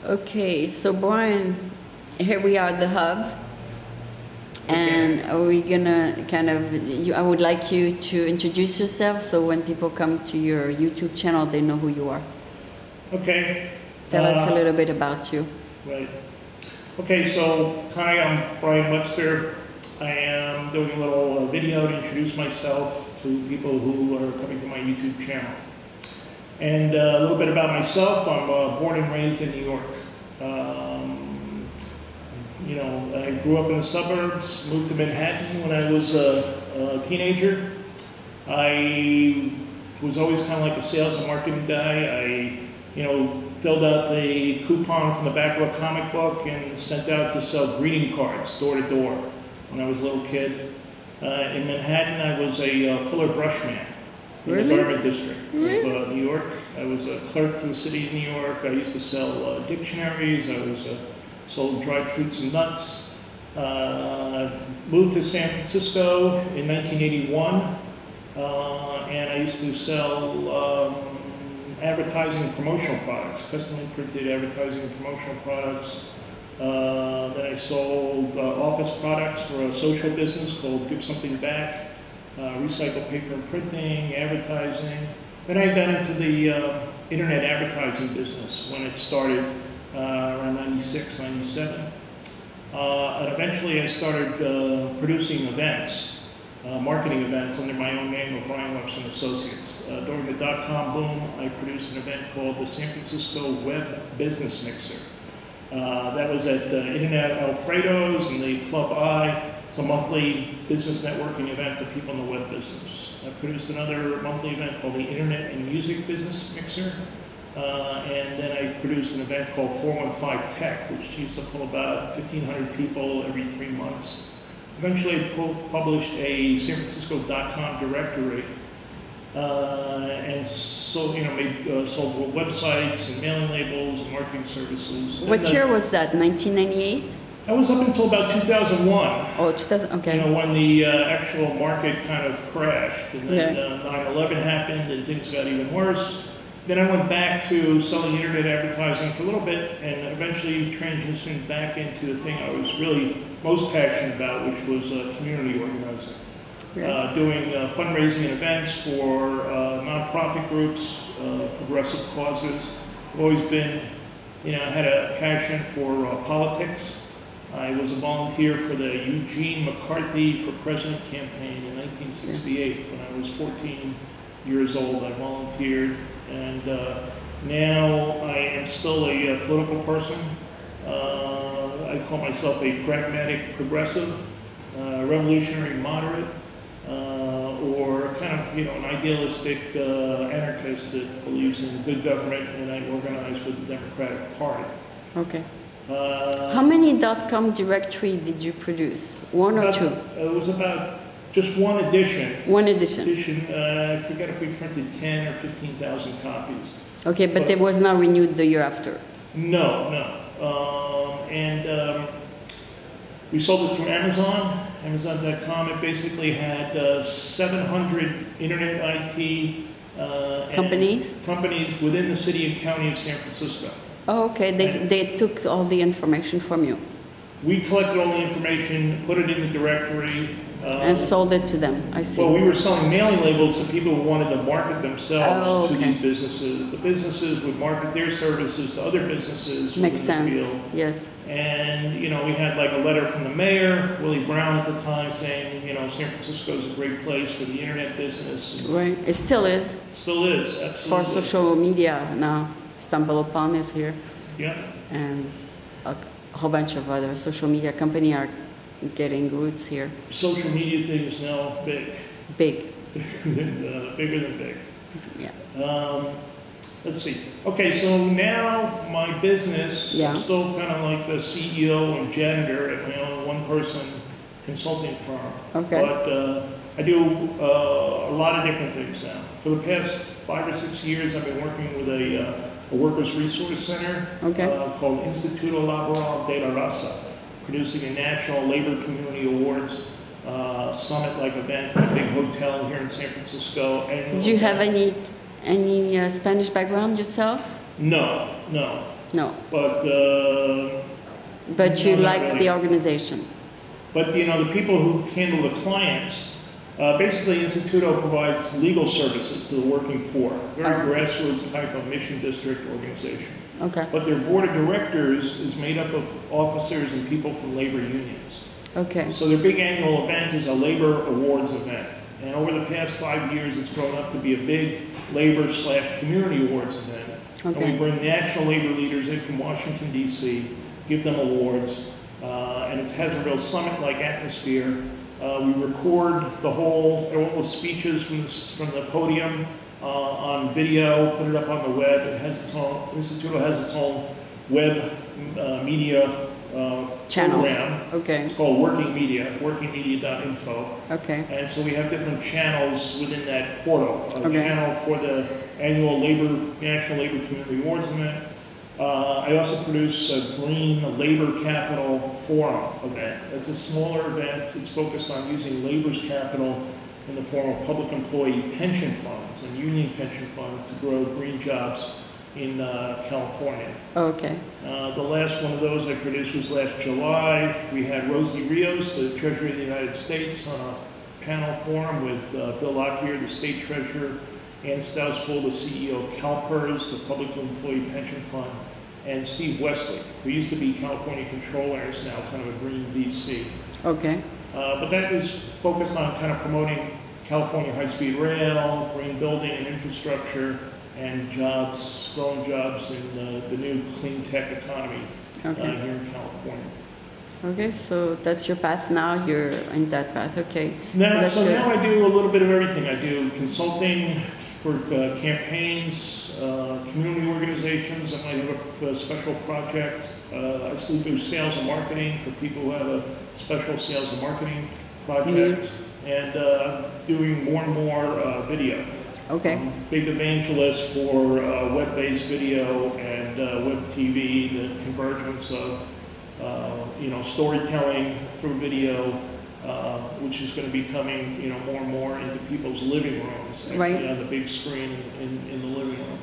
Okay, so Brian, here we are at the hub, and we're gonna kind of. I would like you to introduce yourself, so when people come to your YouTube channel, they know who you are. Okay. Tell us a little bit about you. Right. Okay, so hi, I'm Brian Webster. I am doing a little video to introduce myself to people who are coming to my YouTube channel. And a little bit about myself. I'm born and raised in New York. I grew up in the suburbs, moved to Manhattan when I was a teenager. I was always kind of like a sales and marketing guy. I, filled out the coupon from the back of a comic book and sent out to sell greeting cards door to door when I was a little kid. In Manhattan, I was a Fuller Brushman in the garment district of New York. I was a clerk for the city of New York. I used to sell dictionaries. I was sold dried fruits and nuts. Moved to San Francisco in 1981, and I used to sell advertising and promotional products, custom printed advertising and promotional products. Then I sold office products for a social business called Give Something Back, recycled paper and printing, advertising. Then I got into the internet advertising business when it started around 96, 97. And eventually I started producing events, marketing events under my own name of Brian Webster and Associates. During the dot-com boom, I produced an event called the San Francisco Web Business Mixer. That was at Internet Alfredo's and the Club I. It's a monthly business networking event for people in the web business. I produced another monthly event called the Internet and Music Business Mixer. And then I produced an event called 415 Tech, which used to pull about 1,500 people every 3 months. Eventually I published a San Francisco .com directory, and sold websites and mailing labels and marketing services. What year was that? 1998? That was up until about 2001. Oh, 2000. Okay. When the actual market kind of crashed, and then 9/11 happened, and things got even worse. Then I went back to selling internet advertising for a little bit, and eventually transitioned back into the thing I was really most passionate about, which was community organizing. Doing fundraising and events for nonprofit groups, progressive causes. I've always been, had a passion for politics. I was a volunteer for the Eugene McCarthy for President campaign in 1968. When I was 14 years old, I volunteered. And now I am still a political person. I call myself a pragmatic progressive, revolutionary moderate, or kind of an idealistic anarchist that believes in good government, and I organize with the Democratic Party. Okay. How many .com directory did you produce? One or two? It was about just one edition. One edition. I forget if we printed 10 or 15,000 copies. Okay, but it was not renewed the year after. No. We sold it through Amazon, Amazon.com. It basically had 700 internet IT companies within the city and county of San Francisco. Oh, okay. They took all the information from you. We collected all the information, put it in the directory. And sold it to them, I see. Well, we were selling mailing labels to people who wanted to market themselves to these businesses. The businesses would market their services to other businesses. Makes sense, field. Yes. And, we had like a letter from the mayor, Willie Brown at the time, saying, San Francisco is a great place for the internet business. Right, it still is. Still is, absolutely. For social media now, StumbleUpon is here. Yeah. And a whole bunch of other social media companies are getting roots here. Social media thing is now big. Big. Bigger than big. Yeah. Let's see. Okay, so now my business, I'm still kind of like the CEO and janitor at my own one-person consulting firm. Okay. But I do a lot of different things now. For the past 5 or 6 years, I've been working with a workers' resource center called Instituto Laboral de la Raza, producing a national labor community awards summit-like event at a big hotel here in San Francisco. Do you have any Spanish background yourself? No. No. But You no, not like really. the organization. But you know, the people who handle the clients, basically Instituto provides legal services to the working poor. Very grassroots type of mission district organization. Okay. But their board of directors is made up of officers and people from labor unions. Okay. So their big annual event is a labor awards event. And over the past 5 years, it's grown up to be a big labor/community awards event. Okay. And we bring national labor leaders in from Washington, D.C., give them awards, and it has a real summit-like atmosphere. We record all the speeches from the podium on video, put it up on the web. It has its own, Instituto has its own web media Channels. program. Okay. It's called Working Media, workingmedia.info. Okay. And so we have different channels within that portal. A Okay. channel for the annual National Labor Community Awards event. I also produce a Green Labor Capital Forum event. It's a smaller event. It's focused on using labor's capital in the form of public employee pension funds and union pension funds to grow green jobs in California. Okay. The last one of those I produced was last July. We had Rosie Rios, the Treasurer of the United States, on a panel forum with Bill Lockyer, the State Treasurer, Ann Stouspool, the CEO of CalPERS, the Public Employee Pension Fund, and Steve Wesley, who used to be California Controller and is now kind of a green VC. Okay. But that is focused on kind of promoting California high-speed rail, green building and infrastructure, and jobs, growing jobs in the new clean tech economy here in California. Okay, so that's your path now. You're in that path. Okay. Now, So now I do a little bit of everything. I do consulting for campaigns, community organizations that might have a special project. I still do sales and marketing for people who have a special sales and marketing project. And doing more and more video. Okay. Big evangelist for web-based video and web TV, the convergence of storytelling through video, which is going to be coming more and more into people's living rooms, right, on the big screen in the living room.